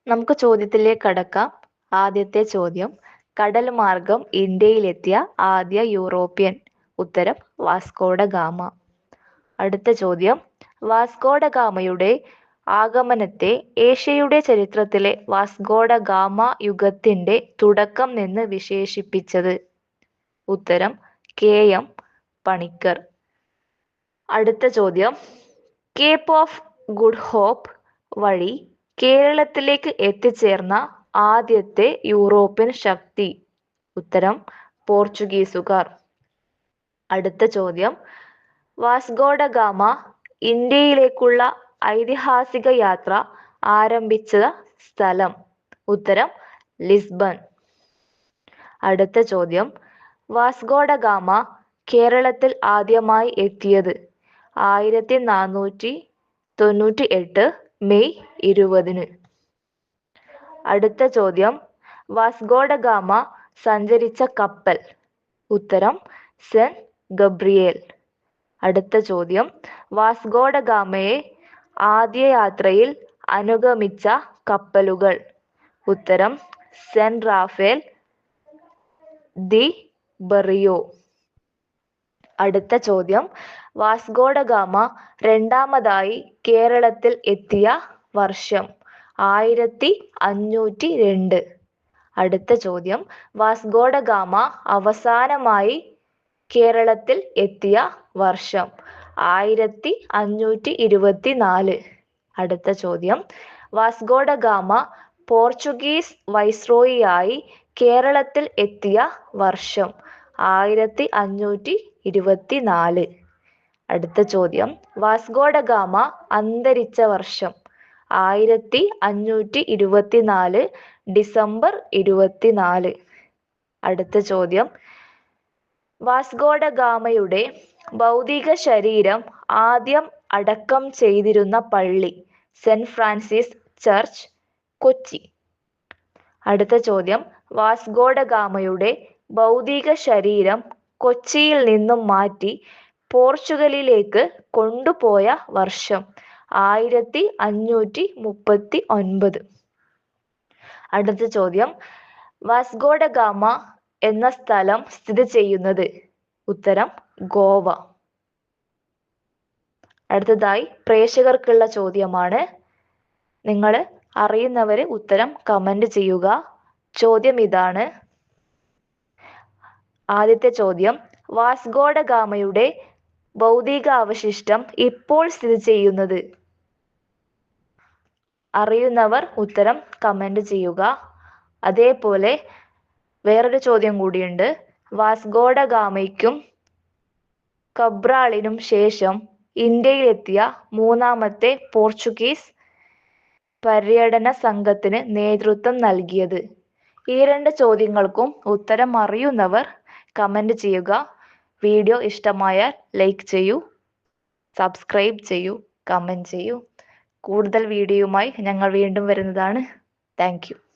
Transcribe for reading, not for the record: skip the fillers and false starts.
നമുക്ക് ചോദ്യത്തിലേക്ക് കടക്കാം. ആദ്യത്തെ ചോദ്യം, കടൽ മാർഗം ഇന്ത്യയിലെത്തിയ ആദ്യ യൂറോപ്യൻ. ഉത്തരം വാസ്കോഡ ഗാമ. അടുത്ത ചോദ്യം, വാസ്കോഡ ഗാമയുടെ ആഗമനത്തെ ഏഷ്യയുടെ ചരിത്രത്തിലെ വാസ്കോഡ ഗാമ യുഗത്തിന്റെ തുടക്കം എന്ന് വിശേഷിപ്പിച്ചത്. ഉത്തരം KM പണിക്കർ. അടുത്ത ചോദ്യം, കേപ്പ് ഓഫ് ഗുഡ് ഹോപ്പ് വഴി കേരളത്തിലേക്ക് എത്തിച്ചേർന്ന ആദ്യത്തെ യൂറോപ്യൻ ശക്തി. ഉത്തരം പോർച്ചുഗീസുകാർ. അടുത്ത ചോദ്യം, വാസ്കോഡ ഗാമ ഇന്ത്യയിലേക്കുള്ള ഐതിഹാസിക യാത്ര ആരംഭിച്ച സ്ഥലം. ഉത്തരം ലിസ്ബൺ. അടുത്ത ചോദ്യം, വാസ്കോഡ ഗാമ കേരളത്തിൽ ആദ്യമായി എത്തിയത് 1498 മെയ് 20. അടുത്ത ചോദ്യം, വാസ്കോഡ ഗാമ സഞ്ചരിച്ച കപ്പൽ. ഉത്തരം സെന്റ് ഗബ്രിയേൽ. അടുത്ത ചോദ്യം, വാസ്കോഡ ഗാമയെ ആദ്യ യാത്രയിൽ അനുഗമിച്ച കപ്പലുകൾ. ഉത്തരം സെന്റ് റാഫേൽ ദി ബറിയോ. അടുത്ത ചോദ്യം, വാസ്കോഡ ഗാമ രണ്ടാമതായി കേരളത്തിൽ എത്തിയ വർഷം. 1502. അടുത്ത ചോദ്യം, വാസ്കോഡ ഗാമ അവസാനമായി കേരളത്തിൽ എത്തിയ വർഷം. 1524. അടുത്ത ചോദ്യം, വാസ്കോഡ ഗാമ പോർച്ചുഗീസ് വൈസ്രോയിയായി കേരളത്തിൽ എത്തിയ വർഷം. 1524. അടുത്ത ചോദ്യം, വാസ്കോഡ ഗാമ അന്തരിച്ച വർഷം. 1524 ഡിസംബർ 24. അടുത്ത ചോദ്യം, വാസ്കോഡ ഗാമയുടെ ഭൗതിക ശരീരം ആദ്യം അടക്കം ചെയ്തിരുന്ന പള്ളി. Saint Francis church, Kochi. അടുത്ത ചോദ്യം, വാസ്കോഡ ഗാമയുടെ ഭൗതിക ശരീരം കൊച്ചിയിൽ നിന്നും മാറ്റി പോർച്ചുഗലിലേക്ക് കൊണ്ടുപോയ വർഷം. 1539. അടുത്ത ചോദ്യം, വാസ്കോഡ ഗാമ എന്ന സ്ഥലം സ്ഥിതി ചെയ്യുന്നത്. ഉത്തരം ഗോവ. അടുത്തതായി പ്രേക്ഷകർക്കുള്ള ചോദ്യമാണ്. നിങ്ങൾ അറിയുന്നവര് ഉത്തരം കമന്റ് ചെയ്യുക. ചോദ്യം ഇതാണ്. ആദ്യത്തെ ചോദ്യം, വാസ്കോഡ ഗാമയുടെ ഭൗതികാവശിഷ്ടം ഇപ്പോൾ സ്ഥിതി ചെയ്യുന്നത്. അറിയുന്നവർ ഉത്തരം കമന്റ് ചെയ്യുക. അതേപോലെ വേറൊരു ചോദ്യം കൂടിയുണ്ട്. വാസ്കോഡ ഗാമയ്ക്കും കബ്രാളിനും ശേഷം ഇന്ത്യയിലെത്തിയ മൂന്നാമത്തെ പോർച്ചുഗീസ് പര്യടന സംഘത്തിന് നേതൃത്വം നൽകിയത്. ഈ രണ്ട് ചോദ്യങ്ങൾക്കും ഉത്തരം അറിയുന്നവർ കമന്റ് ചെയ്യുക. വീഡിയോ ഇഷ്ടമായാൽ ലൈക്ക് ചെയ്യൂ, സബ്സ്ക്രൈബ് ചെയ്യൂ, കമന്റ് ചെയ്യൂ. കൂടുതൽ വീഡിയോയുമായി ഞങ്ങൾ വീണ്ടും വരുന്നതാണ്. Thank you.